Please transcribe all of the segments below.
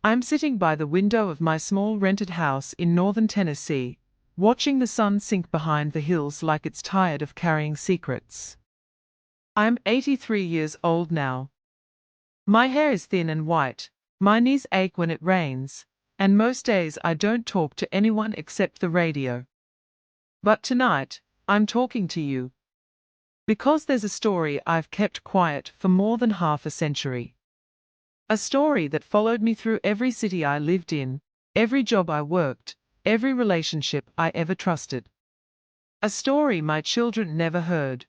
I'm sitting by the window of my small rented house in northern Tennessee, watching the sun sink behind the hills like it's tired of carrying secrets. I'm 83 years old now. My hair is thin and white, my knees ache when it rains, and most days I don't talk to anyone except the radio. But tonight, I'm talking to you. Because there's a story I've kept quiet for more than half a century. A story that followed me through every city I lived in, every job I worked, every relationship I ever trusted. A story my children never heard.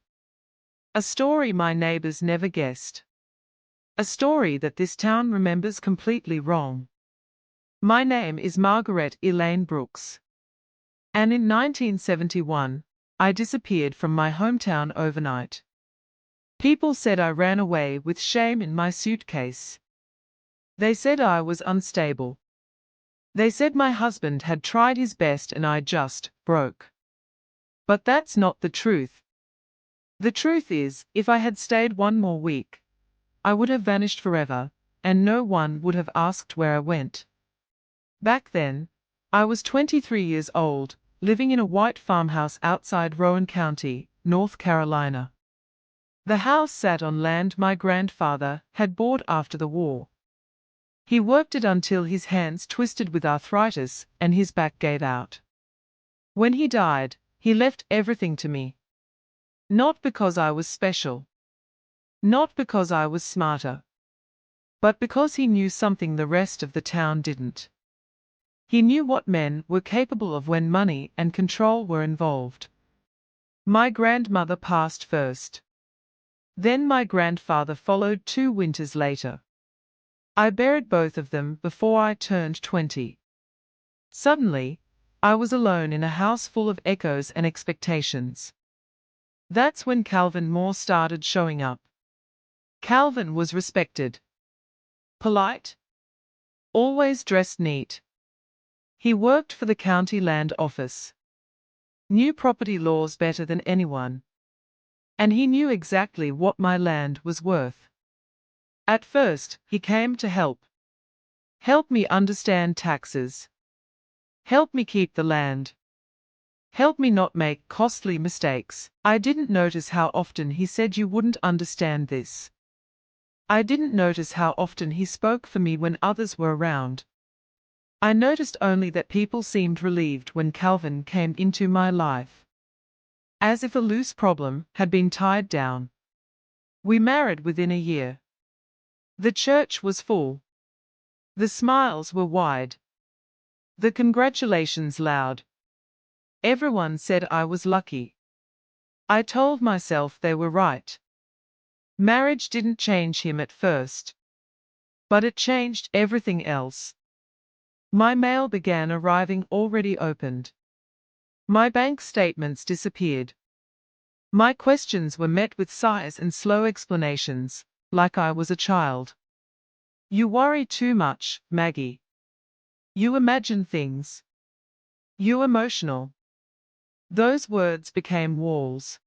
A story my neighbors never guessed. A story that this town remembers completely wrong. My name is Margaret Elaine Brooks. And in 1971, I disappeared from my hometown overnight. People said I ran away with shame in my suitcase. They said I was unstable. They said my husband had tried his best and I just broke. But that's not the truth. The truth is, if I had stayed one more week, I would have vanished forever, and no one would have asked where I went. Back then, I was 23 years old, living in a white farmhouse outside Rowan County, North Carolina. The house sat on land my grandfather had bought after the war. He worked it until his hands twisted with arthritis and his back gave out. When he died, he left everything to me. Not because I was special. Not because I was smarter. But because he knew something the rest of the town didn't. He knew what men were capable of when money and control were involved. My grandmother passed first. Then my grandfather followed 2 winters later. I buried both of them before I turned 20. Suddenly, I was alone in a house full of echoes and expectations. That's when Calvin Moore started showing up. Calvin was respected. Polite. Always dressed neat. He worked for the county land office. Knew property laws better than anyone. And he knew exactly what my land was worth. At first, he came to help. Help me understand taxes. Help me keep the land. Help me not make costly mistakes. I didn't notice how often he said you wouldn't understand this. I didn't notice how often he spoke for me when others were around. I noticed only that people seemed relieved when Calvin came into my life. As if a loose problem had been tied down. We married within a year. The church was full. The smiles were wide. The congratulations loud. Everyone said I was lucky. I told myself they were right. Marriage didn't change him at first. But it changed everything else. My mail began arriving already opened. My bank statements disappeared. My questions were met with sighs and slow explanations, like I was a child. You worry too much, Maggie. You imagine things. You emotional. Those words became walls.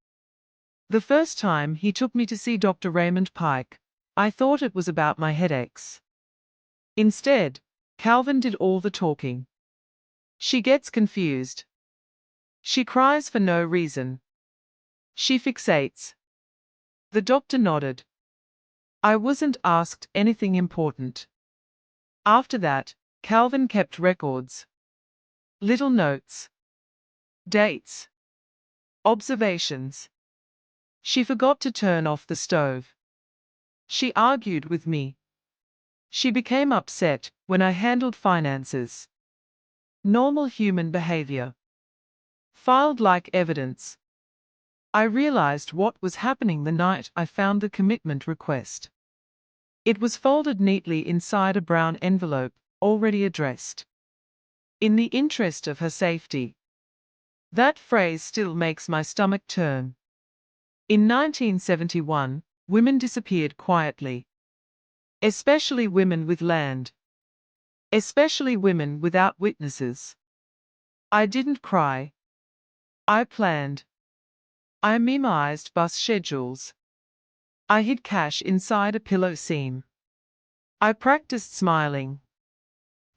The first time he took me to see Dr. Raymond Pike, I thought it was about my headaches. Instead, Calvin did all the talking. She gets confused. She cries for no reason. She fixates. The doctor nodded. I wasn't asked anything important. After that, Calvin kept records. Little notes. Dates. Observations. She forgot to turn off the stove. She argued with me. She became upset when I handled finances. Normal human behavior. Filed like evidence. I realized what was happening the night I found the commitment request. It was folded neatly inside a brown envelope, already addressed. In the interest of her safety. That phrase still makes my stomach turn. In 1971, women disappeared quietly. Especially women with land. Especially women without witnesses. I didn't cry. I planned. I memorized bus schedules. I hid cash inside a pillow seam. I practiced smiling.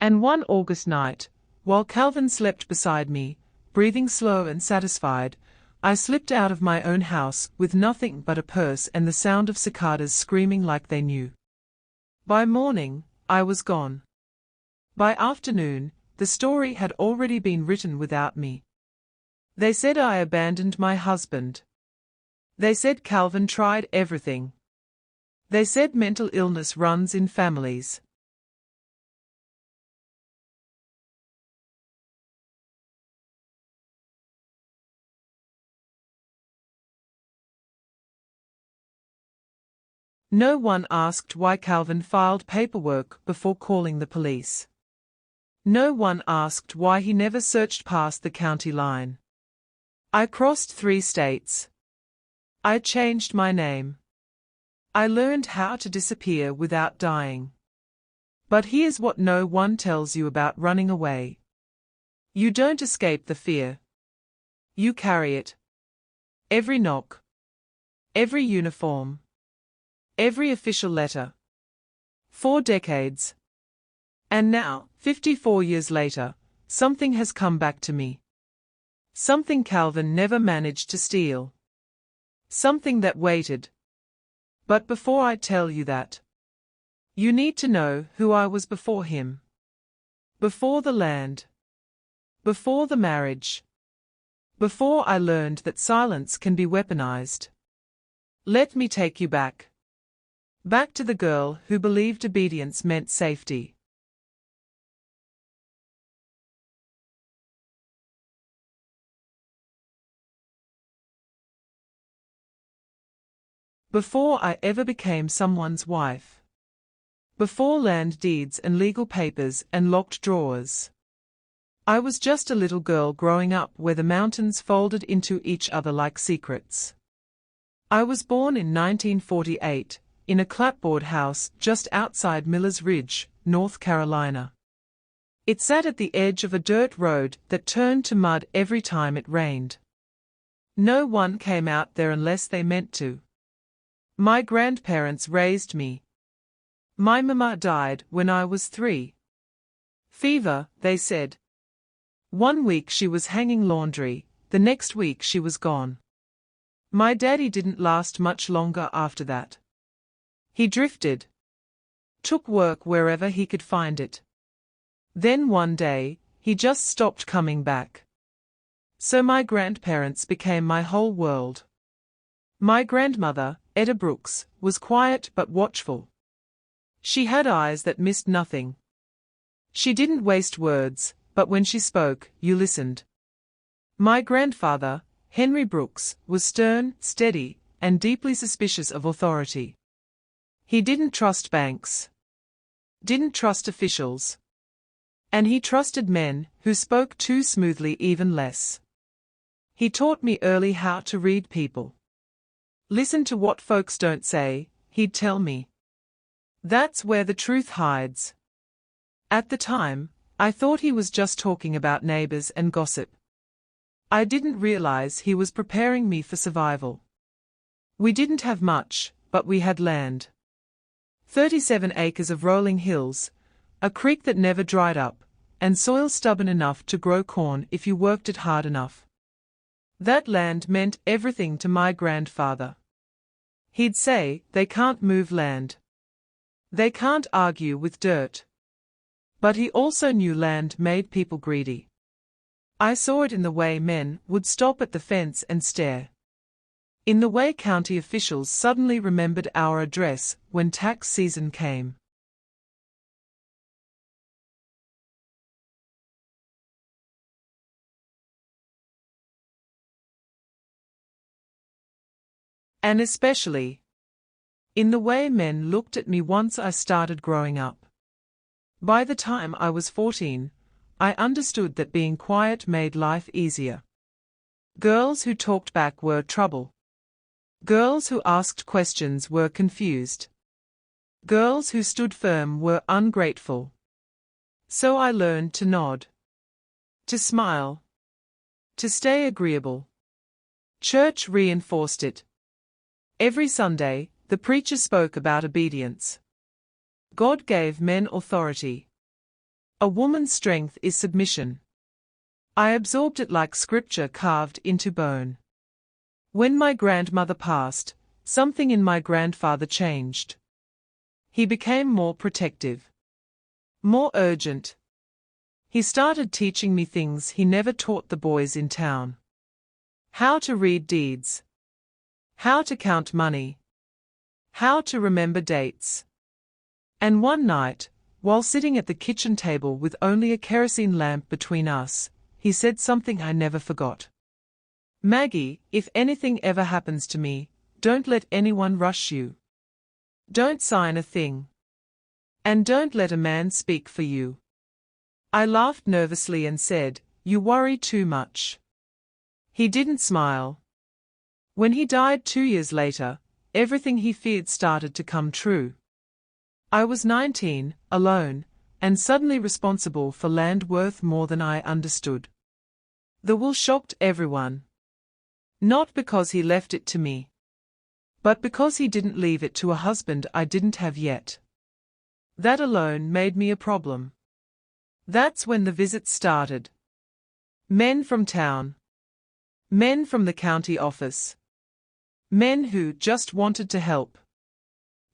And one August night, while Calvin slept beside me, breathing slow and satisfied, I slipped out of my own house with nothing but a purse and the sound of cicadas screaming like they knew. By morning, I was gone. By afternoon, the story had already been written without me. They said I abandoned my husband. They said Calvin tried everything. They said mental illness runs in families. No one asked why Calvin filed paperwork before calling the police. No one asked why he never searched past the county line. I crossed 3 states. I changed my name. I learned how to disappear without dying. But here's what no one tells you about running away. You don't escape the fear. You carry it. Every knock. Every uniform. Every official letter. 4 decades. And now, 54 years later, something has come back to me. Something Calvin never managed to steal. Something that waited. But before I tell you that, you need to know who I was before him. Before the land. Before the marriage. Before I learned that silence can be weaponized. Let me take you back. Back to the girl who believed obedience meant safety. Before I ever became someone's wife. Before land deeds and legal papers and locked drawers. I was just a little girl growing up where the mountains folded into each other like secrets. I was born in 1948. In a clapboard house just outside Miller's Ridge, North Carolina. It sat at the edge of a dirt road that turned to mud every time it rained. No one came out there unless they meant to. My grandparents raised me. My mama died when I was 3. Fever, they said. One week she was hanging laundry, the next week she was gone. My daddy didn't last much longer after that. He drifted. Took work wherever he could find it. Then one day, he just stopped coming back. So my grandparents became my whole world. My grandmother, Etta Brooks, was quiet but watchful. She had eyes that missed nothing. She didn't waste words, but when she spoke, you listened. My grandfather, Henry Brooks, was stern, steady, and deeply suspicious of authority. He didn't trust banks. Didn't trust officials. And he trusted men who spoke too smoothly even less. He taught me early how to read people. Listen to what folks don't say, he'd tell me. That's where the truth hides. At the time, I thought he was just talking about neighbors and gossip. I didn't realize he was preparing me for survival. We didn't have much, but we had land. 37 acres of rolling hills, a creek that never dried up, and soil stubborn enough to grow corn if you worked it hard enough. That land meant everything to my grandfather. He'd say, they can't move land. They can't argue with dirt. But he also knew land made people greedy. I saw it in the way men would stop at the fence and stare. In the way county officials suddenly remembered our address when tax season came. And especially in the way men looked at me once I started growing up. By the time I was 14, I understood that being quiet made life easier. Girls who talked back were trouble. Girls who asked questions were confused. Girls who stood firm were ungrateful. So I learned to nod. To smile. To stay agreeable. Church reinforced it. Every Sunday, the preacher spoke about obedience. God gave men authority. A woman's strength is submission. I absorbed it like scripture carved into bone. When my grandmother passed, something in my grandfather changed. He became more protective, more urgent. He started teaching me things he never taught the boys in town. How to read deeds. How to count money. How to remember dates. And one night, while sitting at the kitchen table with only a kerosene lamp between us, he said something I never forgot. "Maggie, if anything ever happens to me, don't let anyone rush you. Don't sign a thing. And don't let a man speak for you." I laughed nervously and said, "You worry too much." He didn't smile. When he died 2 years later, everything he feared started to come true. I was 19, alone, and suddenly responsible for land worth more than I understood. The will shocked everyone. Not because he left it to me, but because he didn't leave it to a husband I didn't have yet. That alone made me a problem. That's when the visits started. Men from town. Men from the county office. Men who just wanted to help.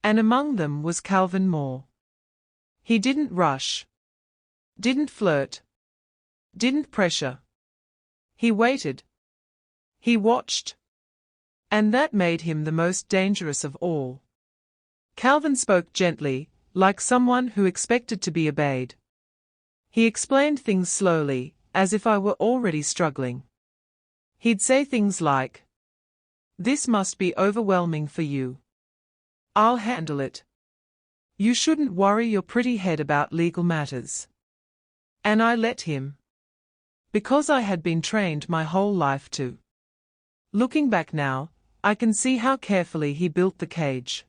And among them was Calvin Moore. He didn't rush. Didn't flirt. Didn't pressure. He waited. He watched. And that made him the most dangerous of all. Calvin spoke gently, like someone who expected to be obeyed. He explained things slowly, as if I were already struggling. He'd say things like, "This must be overwhelming for you. I'll handle it. You shouldn't worry your pretty head about legal matters." And I let him. Because I had been trained my whole life to. Looking back now, I can see how carefully he built the cage.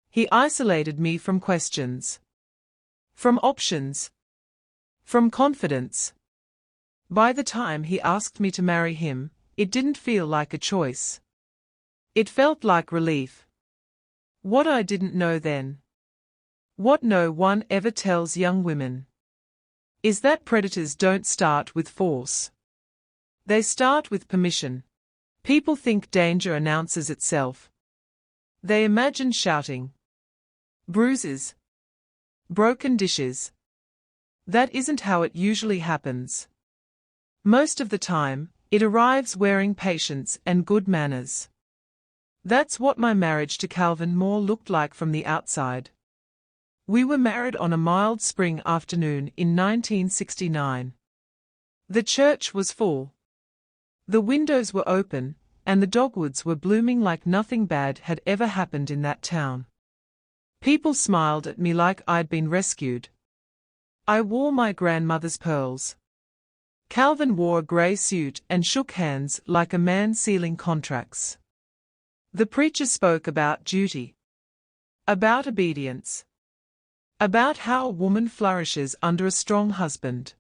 He isolated me from questions. From options. From confidence. By the time he asked me to marry him, it didn't feel like a choice. It felt like relief. What I didn't know then, what no one ever tells young women, is that predators don't start with force. They start with permission. People think danger announces itself. They imagine shouting, bruises, broken dishes. That isn't how it usually happens. Most of the time, it arrives wearing patience and good manners. That's what my marriage to Calvin Moore looked like from the outside. We were married on a mild spring afternoon in 1969. The church was full. The windows were open, and the dogwoods were blooming like nothing bad had ever happened in that town. People smiled at me like I'd been rescued. I wore my grandmother's pearls. Calvin wore a grey suit and shook hands like a man sealing contracts. The preacher spoke about duty. About obedience. About how a woman flourishes under a strong husband.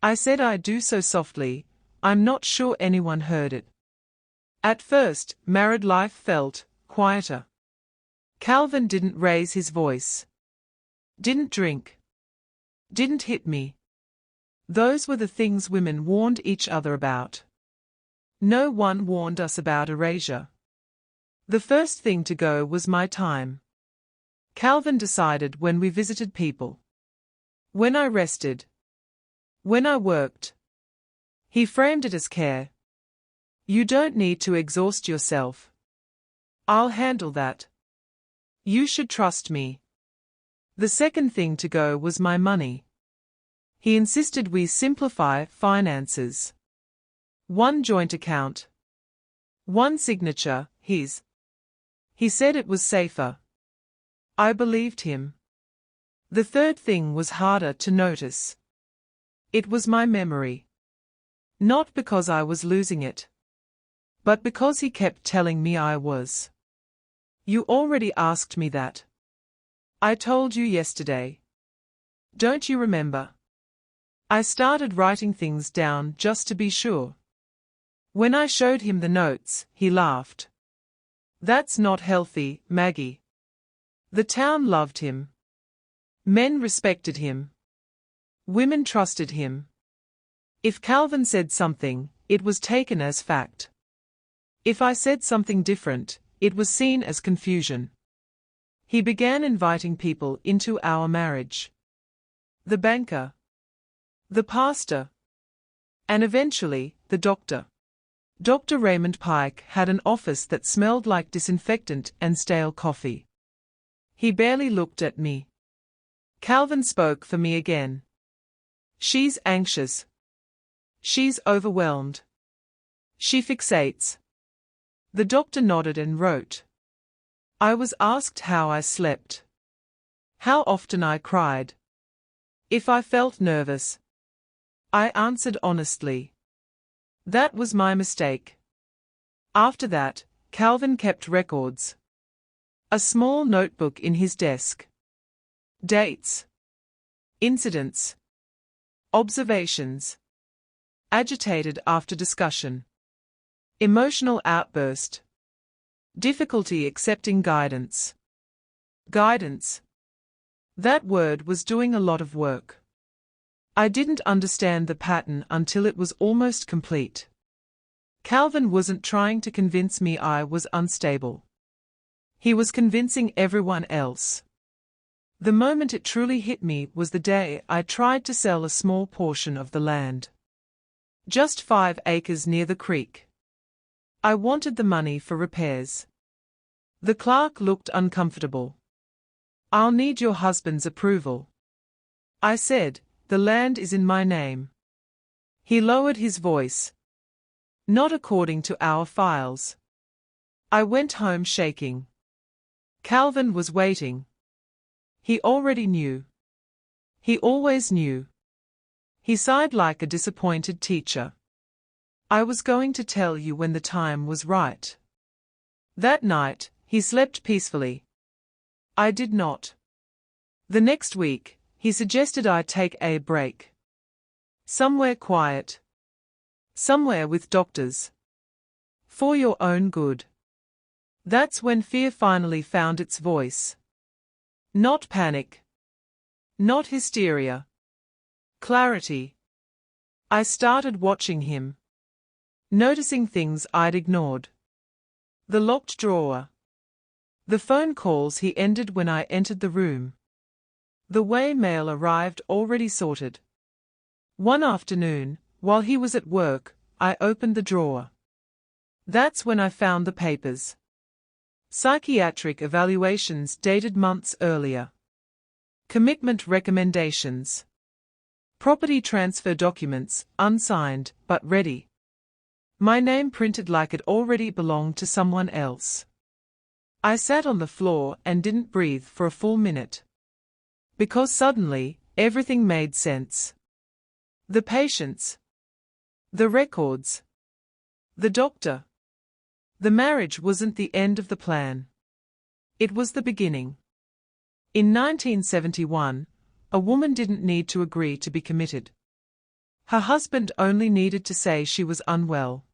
I said I do so softly, I'm not sure anyone heard it. At first, married life felt quieter. Calvin didn't raise his voice. Didn't drink. Didn't hit me. Those were the things women warned each other about. No one warned us about erasure. The first thing to go was my time. Calvin decided when we visited people. When I rested. When I worked. He framed it as care. You don't need to exhaust yourself. I'll handle that. You should trust me. The second thing to go was my money. He insisted we simplify finances. One joint account. One signature, his. He said it was safer. I believed him. The third thing was harder to notice. It was my memory. Not because I was losing it, but because he kept telling me I was. You already asked me that. I told you yesterday. Don't you remember? I started writing things down just to be sure. When I showed him the notes, he laughed. That's not healthy, Maggie. The town loved him. Men respected him. Women trusted him. If Calvin said something, it was taken as fact. If I said something different, it was seen as confusion. He began inviting people into our marriage. The banker, the pastor, and eventually, the doctor. Dr. Raymond Pike had an office that smelled like disinfectant and stale coffee. He barely looked at me. Calvin spoke for me again. She's anxious. She's overwhelmed. She fixates. The doctor nodded and wrote. I was asked how I slept. How often I cried. If I felt nervous. I answered honestly. That was my mistake. After that, Calvin kept records. A small notebook in his desk. Dates. Incidents. Observations. Agitated after discussion. Emotional outburst. Difficulty accepting guidance. Guidance. That word was doing a lot of work. I didn't understand the pattern until it was almost complete. Calvin wasn't trying to convince me I was unstable. He was convincing everyone else. The moment it truly hit me was the day I tried to sell a small portion of the land. Just 5 acres near the creek. I wanted the money for repairs. The clerk looked uncomfortable. I'll need your husband's approval. I said, the land is in my name. He lowered his voice. Not according to our files. I went home shaking. Calvin was waiting. He already knew. He always knew. He sighed like a disappointed teacher. I was going to tell you when the time was right. That night, he slept peacefully. I did not. The next week, he suggested I take a break. Somewhere quiet. Somewhere with doctors. For your own good. That's when fear finally found its voice. Not panic. Not hysteria. Clarity. I started watching him. Noticing things I'd ignored. The locked drawer. The phone calls he ended when I entered the room. The way mail arrived already sorted. One afternoon, while he was at work, I opened the drawer. That's when I found the papers. Psychiatric evaluations dated months earlier. Commitment recommendations. Property transfer documents, unsigned, but ready. My name printed like it already belonged to someone else. I sat on the floor and didn't breathe for a full minute. Because suddenly, everything made sense. The patients. The records. The doctor. The marriage wasn't the end of the plan. It was the beginning. In 1971, a woman didn't need to agree to be committed. Her husband only needed to say she was unwell.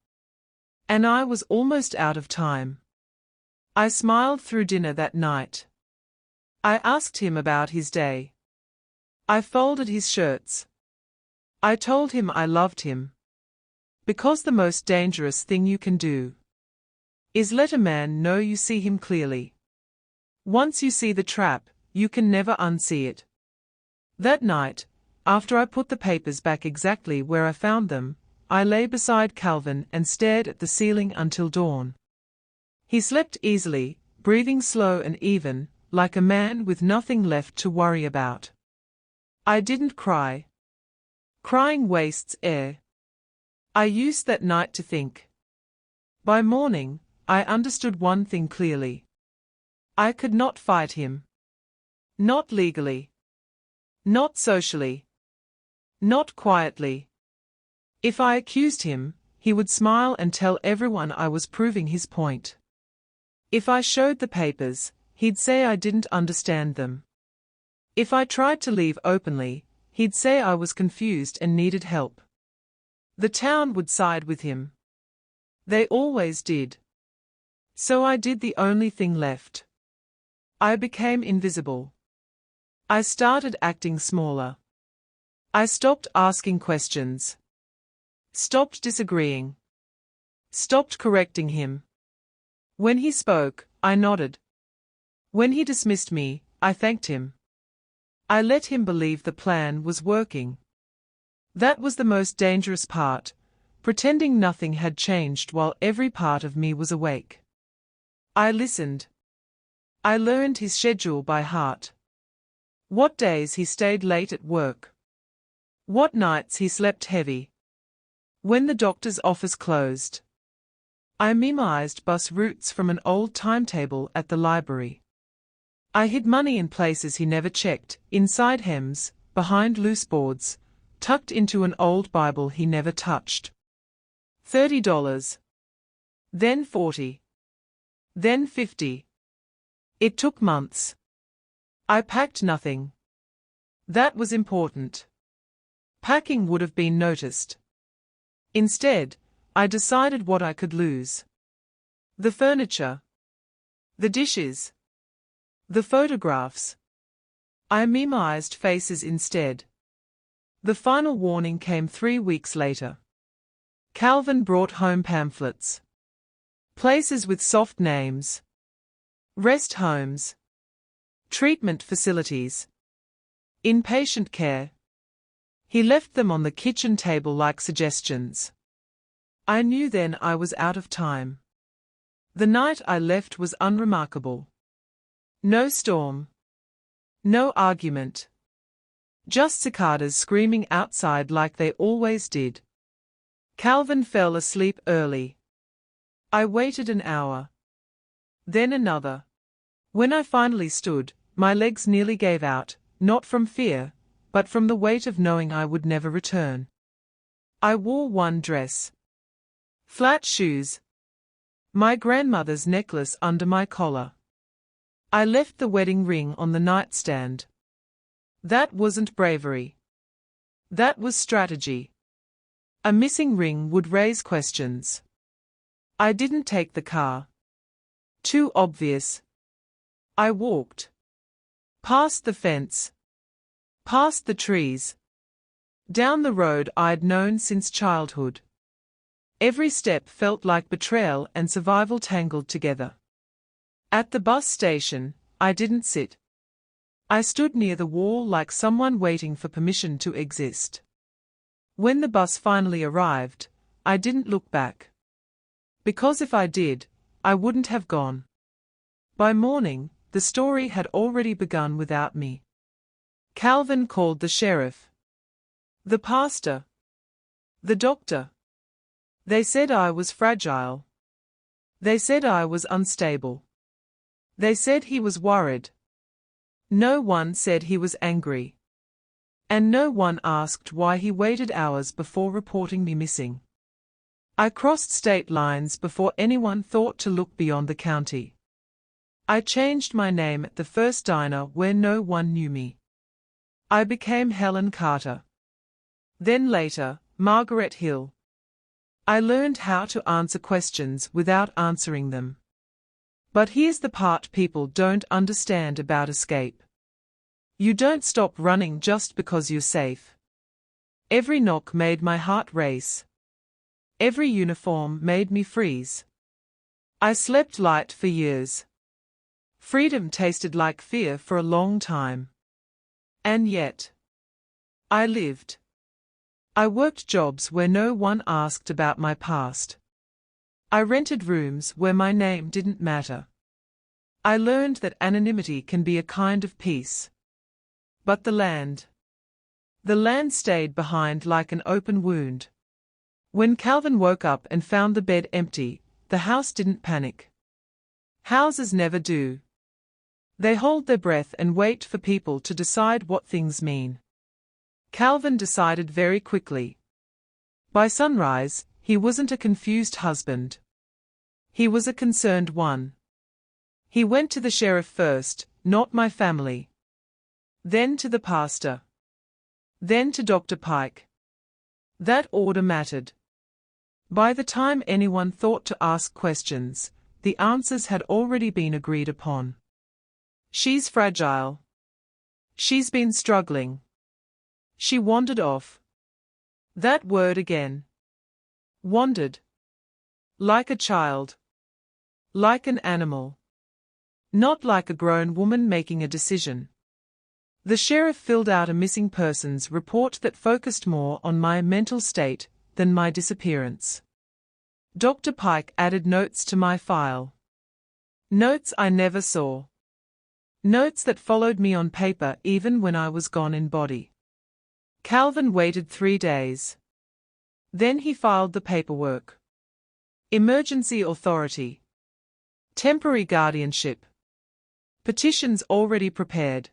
And I was almost out of time. I smiled through dinner that night. I asked him about his day. I folded his shirts. I told him I loved him. Because the most dangerous thing you can do is let a man know you see him clearly. Once you see the trap, you can never unsee it. That night, after I put the papers back exactly where I found them, I lay beside Calvin and stared at the ceiling until dawn. He slept easily, breathing slow and even, like a man with nothing left to worry about. I didn't cry. Crying wastes air. I used that night to think. By morning, I understood one thing clearly. I could not fight him. Not legally. Not socially. Not quietly. If I accused him, he would smile and tell everyone I was proving his point. If I showed the papers, he'd say I didn't understand them. If I tried to leave openly, he'd say I was confused and needed help. The town would side with him. They always did. So I did the only thing left. I became invisible. I started acting smaller. I stopped asking questions. Stopped disagreeing. Stopped correcting him. When he spoke, I nodded. When he dismissed me, I thanked him. I let him believe the plan was working. That was the most dangerous part, pretending nothing had changed while every part of me was awake. I listened. I learned his schedule by heart. What days he stayed late at work. What nights he slept heavy. When the doctor's office closed. I memorized bus routes from an old timetable at the library. I hid money in places he never checked, inside hems, behind loose boards, tucked into an old Bible he never touched. $30. Then $40. Then $50. It took months. I packed nothing. That was important. Packing would have been noticed. Instead, I decided what I could lose. The furniture. The dishes. The photographs. I memorized faces instead. The final warning came 3 weeks later. Calvin brought home pamphlets. Places with soft names. Rest homes. Treatment facilities. Inpatient care. He left them on the kitchen table like suggestions. I knew then I was out of time. The night I left was unremarkable. No storm. No argument. Just cicadas screaming outside like they always did. Calvin fell asleep early. I waited an hour. Then another. When I finally stood, my legs nearly gave out, not from fear, but from the weight of knowing I would never return. I wore one dress. Flat shoes. My grandmother's necklace under my collar. I left the wedding ring on the nightstand. That wasn't bravery. That was strategy. A missing ring would raise questions. I didn't take the car. Too obvious. I walked. Past the fence. Past the trees. Down the road I'd known since childhood. Every step felt like betrayal and survival tangled together. At the bus station, I didn't sit. I stood near the wall like someone waiting for permission to exist. When the bus finally arrived, I didn't look back. Because if I did, I wouldn't have gone. By morning, the story had already begun without me. Calvin called the sheriff. The pastor. The doctor. They said I was fragile. They said I was unstable. They said he was worried. No one said he was angry. And no one asked why he waited hours before reporting me missing. I crossed state lines before anyone thought to look beyond the county. I changed my name at the first diner where no one knew me. I became Helen Carter. Then later, Margaret Hill. I learned how to answer questions without answering them. But here's the part people don't understand about escape. You don't stop running just because you're safe. Every knock made my heart race. Every uniform made me freeze. I slept light for years. Freedom tasted like fear for a long time. And yet, I lived. I worked jobs where no one asked about my past. I rented rooms where my name didn't matter. I learned that anonymity can be a kind of peace. But the land stayed behind like an open wound. When Calvin woke up and found the bed empty, the house didn't panic. Houses never do. They hold their breath and wait for people to decide what things mean. Calvin decided very quickly. By sunrise, he wasn't a confused husband. He was a concerned one. He went to the sheriff first, not my family. Then to the pastor. Then to Dr. Pike. That order mattered. By the time anyone thought to ask questions, the answers had already been agreed upon. She's fragile. She's been struggling. She wandered off. That word again. Wandered. Like a child. Like an animal. Not like a grown woman making a decision. The sheriff filled out a missing persons report that focused more on my mental state than my disappearance. Dr. Pike added notes to my file. Notes I never saw. Notes that followed me on paper even when I was gone in body. Calvin waited 3 days. Then he filed the paperwork. Emergency authority. Temporary guardianship. Petitions already prepared.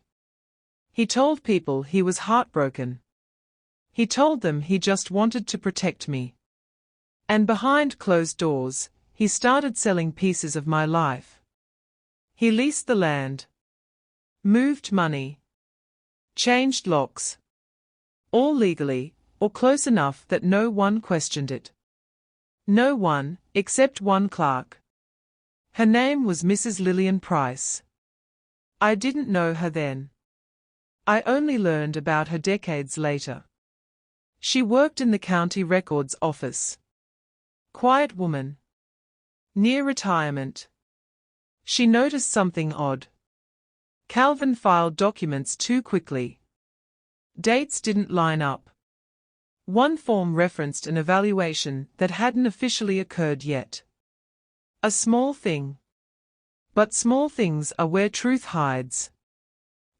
He told people he was heartbroken. He told them he just wanted to protect me. And behind closed doors, he started selling pieces of my life. He leased the land. Moved money. Changed locks. All legally, or close enough that no one questioned it. No one, except one clerk. Her name was Mrs. Lillian Price. I didn't know her then. I only learned about her decades later. She worked in the county records office. Quiet woman. Near retirement. She noticed something odd. Calvin filed documents too quickly. Dates didn't line up. One form referenced an evaluation that hadn't officially occurred yet. A small thing. But small things are where truth hides.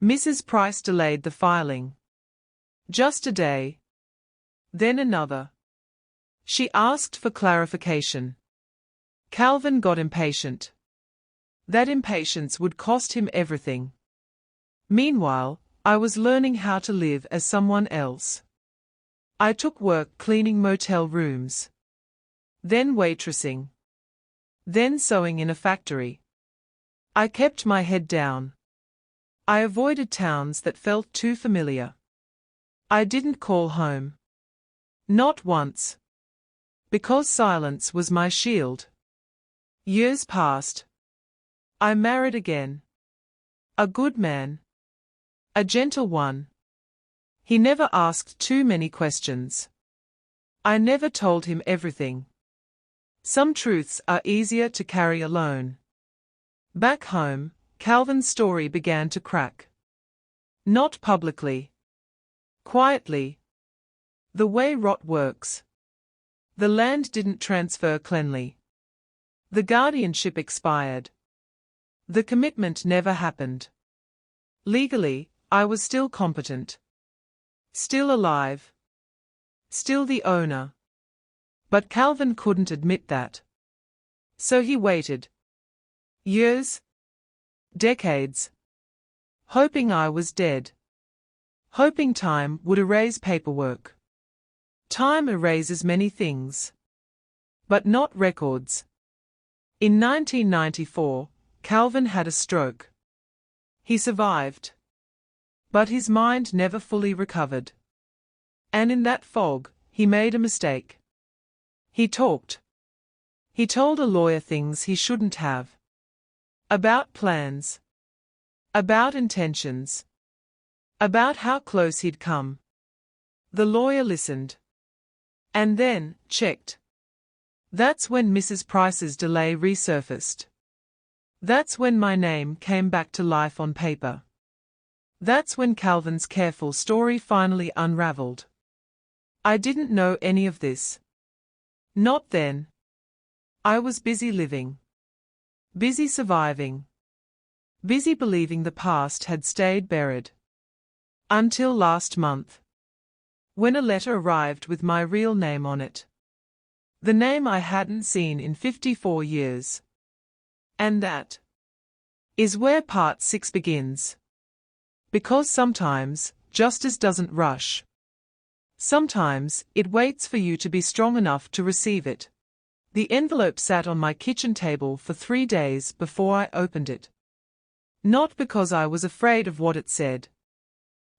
Mrs. Price delayed the filing. Just a day. Then another. She asked for clarification. Calvin got impatient. That impatience would cost him everything. Meanwhile, I was learning how to live as someone else. I took work cleaning motel rooms. Then waitressing. Then sewing in a factory. I kept my head down. I avoided towns that felt too familiar. I didn't call home. Not once. Because silence was my shield. Years passed. I married again. A good man. A gentle one. He never asked too many questions. I never told him everything. Some truths are easier to carry alone. Back home, Calvin's story began to crack. Not publicly. Quietly. The way rot works. The land didn't transfer cleanly. The guardianship expired. The commitment never happened. Legally, I was still competent. Still alive. Still the owner. But Calvin couldn't admit that. So he waited. Years. Decades. Hoping I was dead. Hoping time would erase paperwork. Time erases many things. But not records. In 1994, Calvin had a stroke. He survived. But his mind never fully recovered. And in that fog, he made a mistake. He talked. He told a lawyer things he shouldn't have. About plans. About intentions. About how close he'd come. The lawyer listened. And then, checked. That's when Mrs. Price's delay resurfaced. That's when my name came back to life on paper. That's when Calvin's careful story finally unraveled. I didn't know any of this. Not then. I was busy living. Busy surviving. Busy believing the past had stayed buried. Until last month. When a letter arrived with my real name on it. The name I hadn't seen in 54 years. And that is where part 6 begins. Because sometimes, justice doesn't rush. Sometimes, it waits for you to be strong enough to receive it. The envelope sat on my kitchen table for 3 days before I opened it. Not because I was afraid of what it said.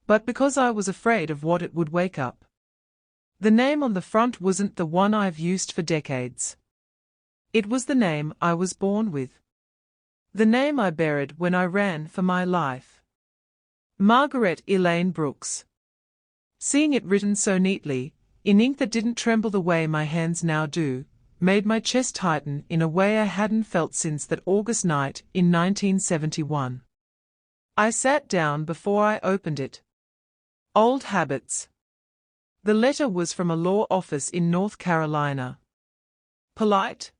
But because I was afraid of what it would wake up. The name on the front wasn't the one I've used for decades. It was the name I was born with. The name I buried when I ran for my life. Margaret Elaine Brooks. Seeing it written so neatly, in ink that didn't tremble the way my hands now do, made my chest tighten in a way I hadn't felt since that August night in 1971. I sat down before I opened it. Old habits. The letter was from a law office in North Carolina. Polite.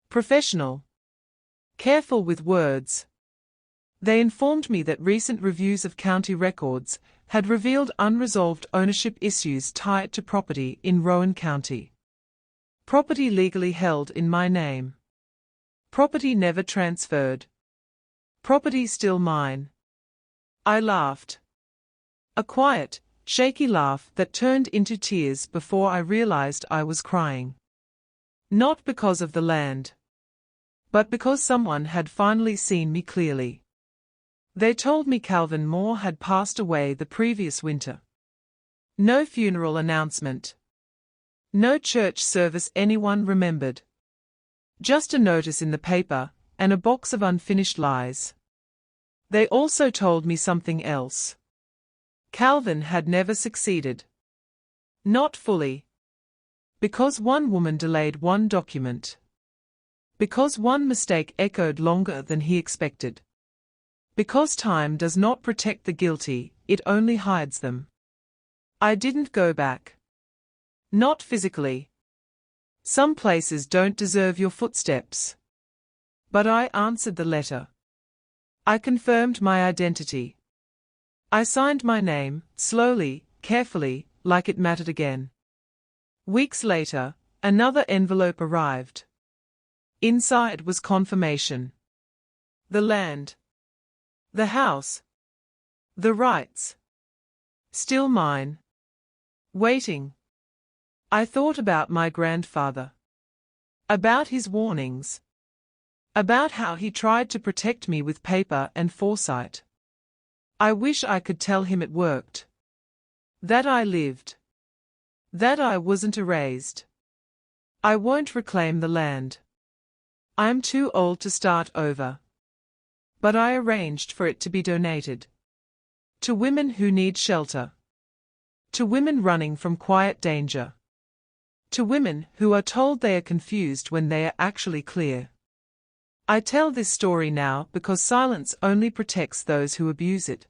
Professional. Careful with words. They informed me that recent reviews of county records had revealed unresolved ownership issues tied to property in Rowan County. Property legally held in my name. Property never transferred. Property still mine. I laughed. A quiet, shaky laugh that turned into tears before I realized I was crying. Not because of the land, but because someone had finally seen me clearly. They told me Calvin Moore had passed away the previous winter. No funeral announcement. No church service anyone remembered. Just a notice in the paper, and a box of unfinished lies. They also told me something else. Calvin had never succeeded. Not fully. Because one woman delayed one document. Because one mistake echoed longer than he expected. Because time does not protect the guilty, it only hides them. I didn't go back. Not physically. Some places don't deserve your footsteps. But I answered the letter. I confirmed my identity. I signed my name, slowly, carefully, like it mattered again. Weeks later, another envelope arrived. Inside was confirmation. The land. The house. The rights. Still mine. Waiting. I thought about my grandfather. About his warnings. About how he tried to protect me with paper and foresight. I wish I could tell him it worked. That I lived. That I wasn't erased. I won't reclaim the land. I'm too old to start over. But I arranged for it to be donated. To women who need shelter. To women running from quiet danger. To women who are told they are confused when they are actually clear. I tell this story now because silence only protects those who abuse it.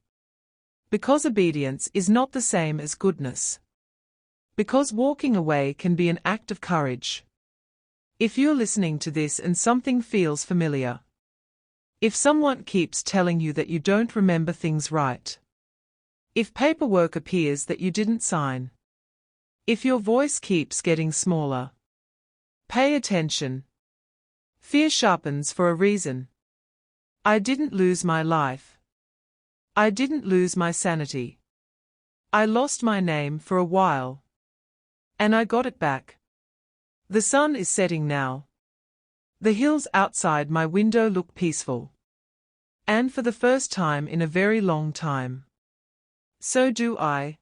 Because obedience is not the same as goodness. Because walking away can be an act of courage. If you're listening to this and something feels familiar. If someone keeps telling you that you don't remember things right. If paperwork appears that you didn't sign. If your voice keeps getting smaller. Pay attention. Fear sharpens for a reason. I didn't lose my life. I didn't lose my sanity. I lost my name for a while. And I got it back. The sun is setting now. The hills outside my window look peaceful. And for the first time in a very long time. So do I.